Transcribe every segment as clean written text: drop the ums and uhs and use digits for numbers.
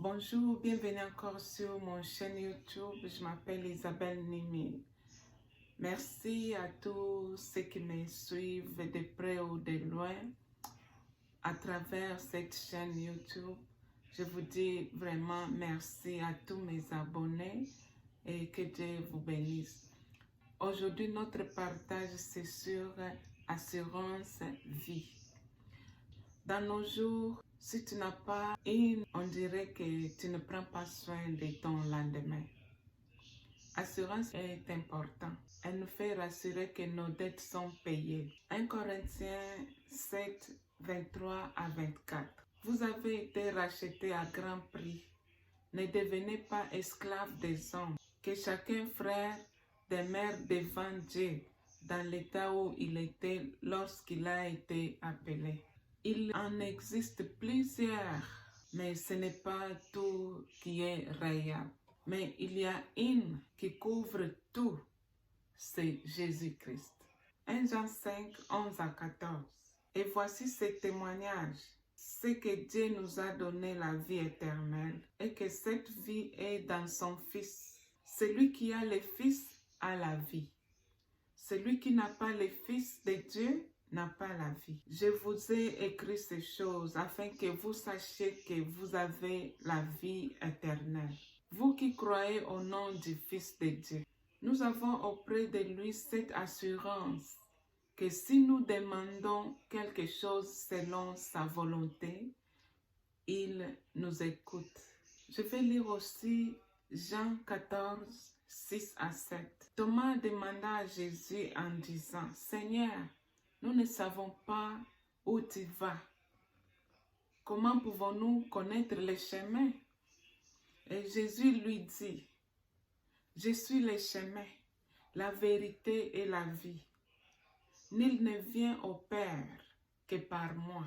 Bonjour, bienvenue encore sur mon chaîne YouTube. Je m'appelle Isabelle Nimi. Merci à tous ceux qui me suivent de près ou de loin à travers cette chaîne YouTube. Je vous dis vraiment merci à tous mes abonnés et que Dieu vous bénisse. Aujourd'hui, notre partage, c'est sur assurance vie. Dans nos jours, si tu n'as pas une, on dirait que tu ne prends pas soin de ton lendemain. Assurance est important. Elle nous fait rassurer que nos dettes sont payées. 1 Corinthiens 7, 23 à 24. Vous avez été rachetés à grand prix. Ne devenez pas esclaves des hommes. Que chacun frère demeure devant Dieu dans l'état où il était lorsqu'il a été appelé. Il en existe plusieurs, mais ce n'est pas tout qui est réel. Mais il y a une qui couvre tout, c'est Jésus-Christ. 1 Jean 5, 11 à 14. Et voici ce témoignage, c'est que Dieu nous a donné la vie éternelle et que cette vie est dans son Fils. Celui qui a le Fils a la vie. Celui qui n'a pas le Fils de Dieu n'a pas la vie. Je vous ai écrit ces choses afin que vous sachiez que vous avez la vie éternelle. Vous qui croyez au nom du Fils de Dieu. Nous avons auprès de lui cette assurance que si nous demandons quelque chose selon sa volonté, il nous écoute. Je vais lire aussi Jean 14, 6 à 7. Thomas demanda à Jésus en disant, « Seigneur, nous ne savons pas où tu vas. Comment pouvons-nous connaître le chemin? » Et Jésus lui dit, « Je suis le chemin, la vérité et la vie. Nul ne vient au Père que par moi.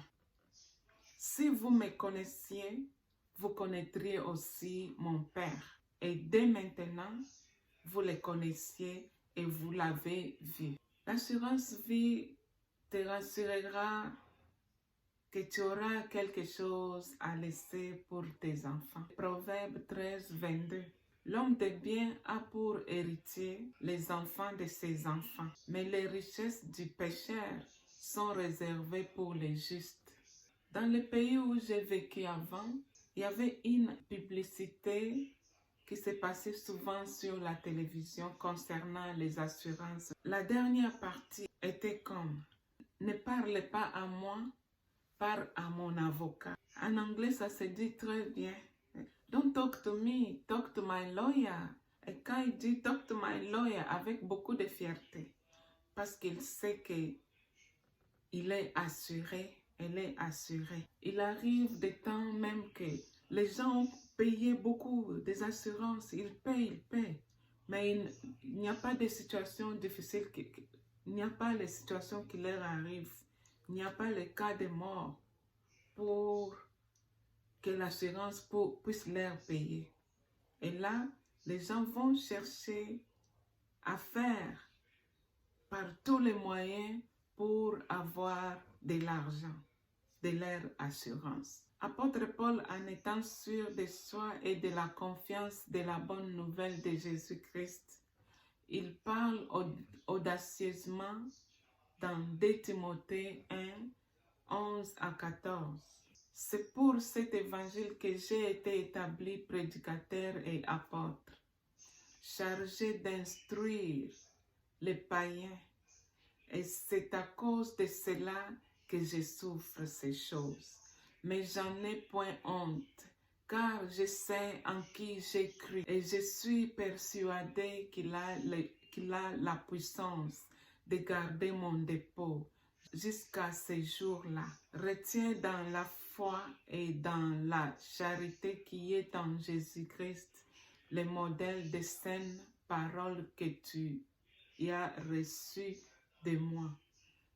Si vous me connaissiez, vous connaîtriez aussi mon Père. Et dès maintenant, vous le connaissiez et vous l'avez vu. » L'assurance vie te rassurera que tu auras quelque chose à laisser pour tes enfants. Proverbe 13, 22. L'homme de bien a pour héritier les enfants de ses enfants, mais les richesses du pécheur sont réservées pour les justes. Dans le pays où j'ai vécu avant, il y avait une publicité qui s'est passée souvent sur la télévision concernant les assurances. La dernière partie était comme « Ne parle pas à moi, parle à mon avocat ». En anglais, ça se dit très bien. Don't talk to me, talk to my lawyer. Et quand il dit talk to my lawyer avec beaucoup de fierté, parce qu'il sait qu'il est assuré, elle est assurée. Il arrive des temps même que les gens ont payé beaucoup des assurances, ils payent. Mais il n'y a pas de situation difficile, il n'y a pas les situations qui leur arrivent, il n'y a pas les cas de mort pour que l'assurance puisse leur payer. Et là, les gens vont chercher à faire par tous les moyens pour avoir de l'argent, de leur assurance. Apôtre Paul, en étant sûr de soi et de la confiance de la bonne nouvelle de Jésus-Christ, il parle audacieusement dans 2 Timothée 1, 11 à 14. C'est pour cet évangile que j'ai été établi prédicateur et apôtre, chargé d'instruire les païens. Et c'est à cause de cela que je souffre ces choses. Mais j'en ai point honte, car je sais en qui j'ai cru et je suis persuadé qu'il a la puissance de garder mon dépôt jusqu'à ce jour-là. Retiens dans la foi et dans la charité qui est en Jésus-Christ le modèle de saines paroles que tu as reçues de moi.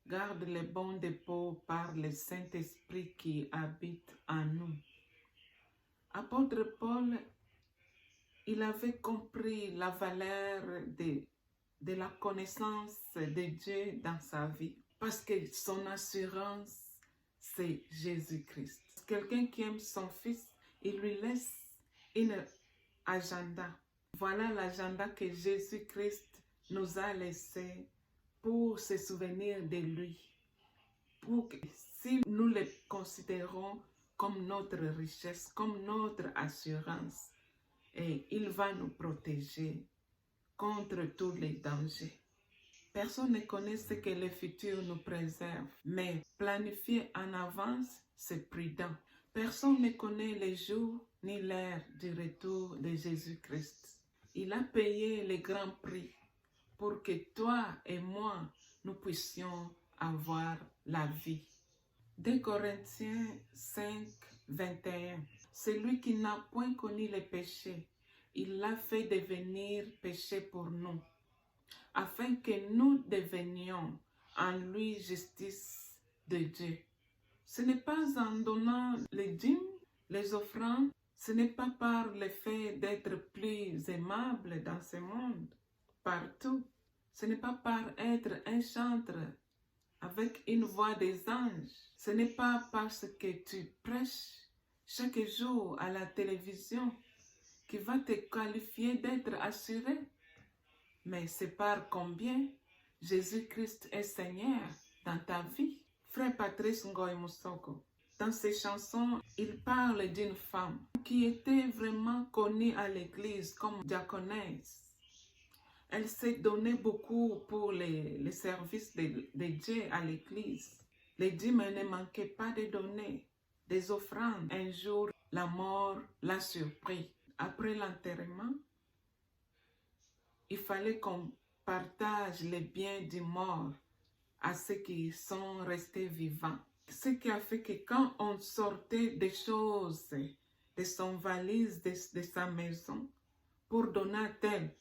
Garde le bon dépôt par le Saint-Esprit qui habite en nous. Apôtre Paul, il avait compris la valeur de la connaissance de Dieu dans sa vie. Parce que son assurance, c'est Jésus-Christ. Quelqu'un qui aime son Fils, il lui laisse une agenda. Voilà l'agenda que Jésus-Christ nous a laissé pour se souvenir de lui. Pour que, si nous le considérons comme notre richesse, comme notre assurance, et il va nous protéger contre tous les dangers. Personne ne connaît ce que le futur nous préserve, mais planifier en avance, c'est prudent. Personne ne connaît les jours ni l'heure du retour de Jésus-Christ. Il a payé le grand prix pour que toi et moi, nous puissions avoir la vie. 2 Corinthiens 5, 21. Celui qui n'a point connu le péché, il l'a fait devenir péché pour nous, afin que nous devenions en lui justice de Dieu. Ce n'est pas en donnant les dîmes, les offrandes, ce n'est pas par le fait d'être plus aimable dans ce monde, partout. Ce n'est pas par être un chantre avec une voix des anges. Ce n'est pas parce que tu prêches chaque jour à la télévision qui va te qualifier d'être assuré. Mais c'est par combien Jésus-Christ est Seigneur dans ta vie. Frère Patrice Ngoy Moussoko, dans ses chansons, il parle d'une femme qui était vraiment connue à l'église comme diaconesse. Elle s'est donnée beaucoup pour les services de Dieu à l'église. Les dîmes ne manquaient pas de donner des offrandes. Un jour, la mort l'a surpris. Après l'enterrement, il fallait qu'on partage les biens du mort à ceux qui sont restés vivants. Ce qui a fait que quand on sortait des choses de son valise, de sa maison, pour donner à tel,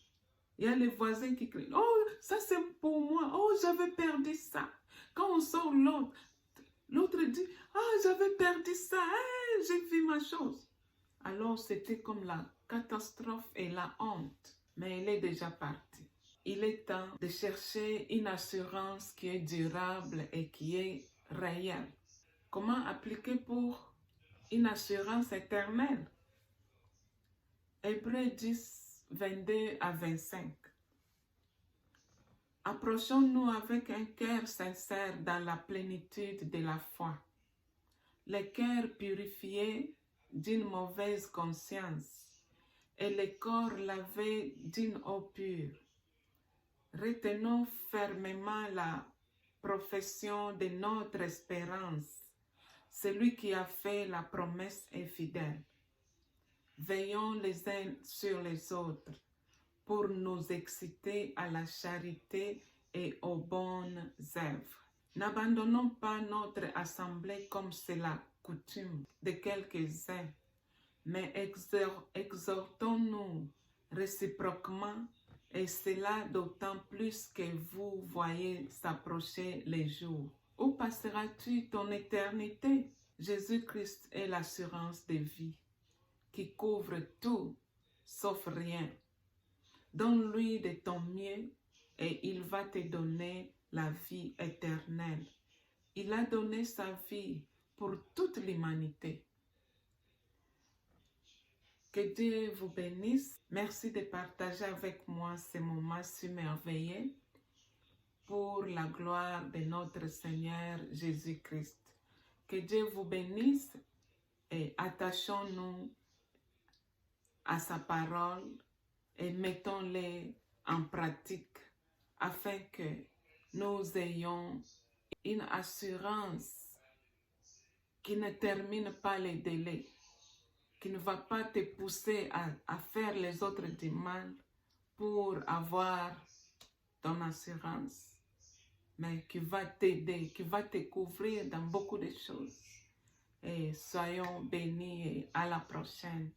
il y a les voisins qui crient, oh, ça c'est pour moi, oh, j'avais perdu ça. Quand on sort l'autre dit, ah, j'avais perdu ça, hey, j'ai vu ma chose. Alors c'était comme la catastrophe et la honte, mais elle est déjà partie. Il est temps de chercher une assurance qui est durable et qui est réelle. Comment appliquer pour une assurance éternelle? Hébreux 10, 22 à 25. Approchons-nous avec un cœur sincère dans la plénitude de la foi. Le cœur purifié d'une mauvaise conscience et le corps lavé d'une eau pure. Retenons fermement la profession de notre espérance. Celui qui a fait la promesse est fidèle. Veillons les uns sur les autres pour nous exciter à la charité et aux bonnes œuvres. N'abandonnons pas notre assemblée comme c'est la coutume de quelques-uns, mais exhortons-nous réciproquement, et cela d'autant plus que vous voyez s'approcher les jours. Où passeras-tu ton éternité? Jésus-Christ est l'assurance de vie qui couvre tout sauf rien. Donne-lui de ton mieux et il va te donner la vie éternelle. Il a donné sa vie pour toute l'humanité. Que Dieu vous bénisse. Merci de partager avec moi ces moments si merveilleux pour la gloire de notre Seigneur Jésus-Christ. Que Dieu vous bénisse et attachons-nous à sa parole et mettons-les en pratique afin que nous ayons une assurance qui ne termine pas les délais, qui ne va pas te pousser à faire les autres du mal pour avoir ton assurance, mais qui va t'aider, qui va te couvrir dans beaucoup de choses. Et soyons bénis et à la prochaine.